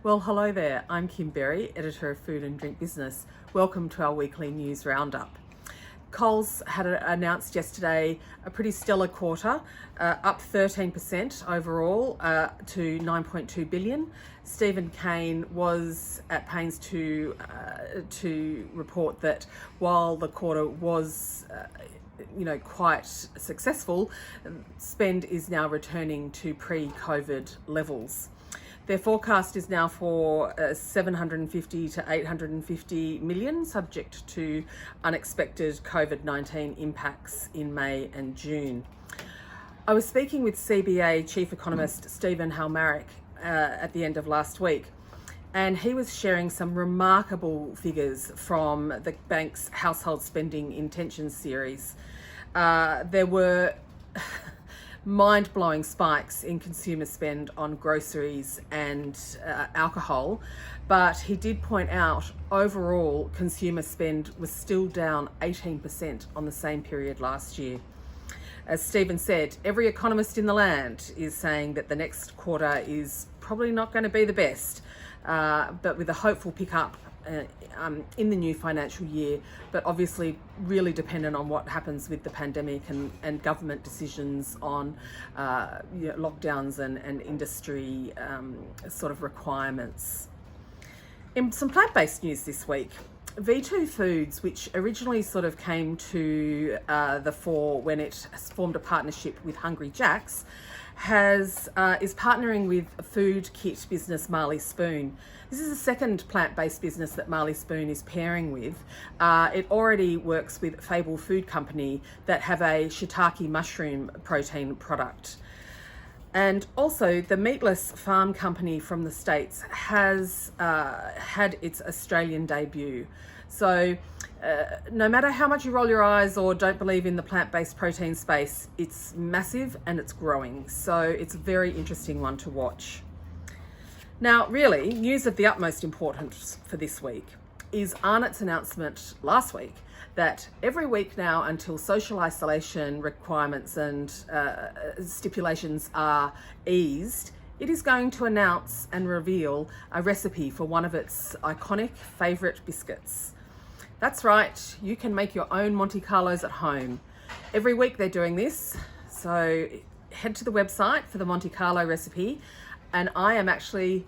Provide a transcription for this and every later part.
Well, hello there. I'm Kim Berry, editor of Food and Drink Business. Welcome to our weekly news roundup. Coles had announced yesterday a pretty stellar quarter, up 13% overall to 9.2 billion. Stephen Kane was at pains to report that while the quarter was quite successful, spend is now returning to pre-COVID levels. Their forecast is now for 750 to 850 million, subject to unexpected COVID-19 impacts in May and June. I was speaking with CBA Chief Economist Stephen Halmarick at the end of last week, and he was sharing some remarkable figures from the bank's household spending intentions series. There were mind-blowing spikes in consumer spend on groceries and alcohol, but he did point out overall consumer spend was still down 18% on the same period last year. As Stephen said, every economist in the land is saying that the next quarter is probably not going to be the best, but with a hopeful pickup in the new financial year, but obviously really dependent on what happens with the pandemic and government decisions on lockdowns and industry sort of requirements. In some plant-based news this week, v2food, which originally sort of came to the fore when it formed a partnership with Hungry Jack's, is partnering with food kit business Marley Spoon. This is the second plant-based business that Marley Spoon is pairing with. It already works with Fable Food Company that have a shiitake mushroom protein product. And also the Meatless Farm Company from the States has had its Australian debut. So no matter how much you roll your eyes or don't believe in the plant-based protein space, it's massive and it's growing. So it's a very interesting one to watch. Now, really, news of the utmost importance for this week is Arnott's announcement last week that every week now until social isolation requirements and stipulations are eased, it is going to announce and reveal a recipe for one of its iconic favourite biscuits. That's right, you can make your own Monte Carlos at home. Every week they're doing this, so head to the website for the Monte Carlo recipe, and I am actually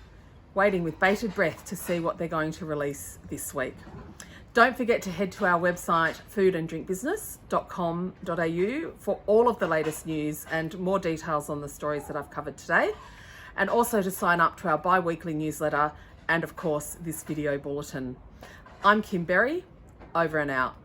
waiting with bated breath to see what they're going to release this week. Don't forget to head to our website foodanddrinkbusiness.com.au for all of the latest news and more details on the stories that I've covered today, and also to sign up to our bi-weekly newsletter and of course this video bulletin. I'm Kim Berry, over and out.